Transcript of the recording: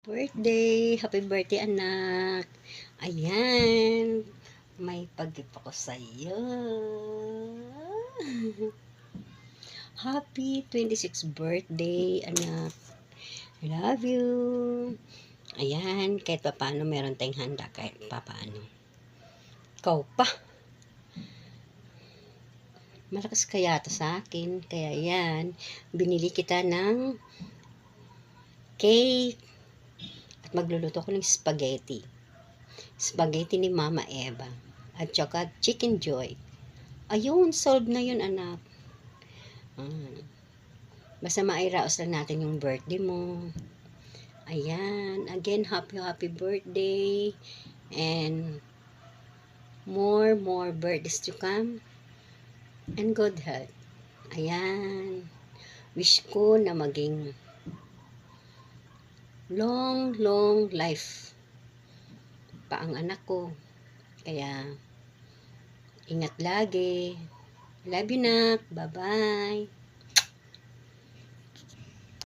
Birthday! Happy birthday, anak! Ayan! May pag-gift ako sa'yo. Happy 26th birthday, anak! I love you! Ayan, kahit pa paano meron tayong handa, kahit pa paano. Ikaw pa! Malakas kaya to sa akin. Kaya yan, binili kita ng cake. At magluluto ko ng spaghetti. Spaghetti ni Mama Eva. At saka chicken joy. Ayun, solved na yun, anak. Basta mairaos lang natin yung birthday mo. Ayan. Again, happy birthday. And more birthdays to come. And good health. Ayan. Wish ko na maging long life pa ang anak ko. Kaya, ingat lagi. Love you, nak. Bye-bye.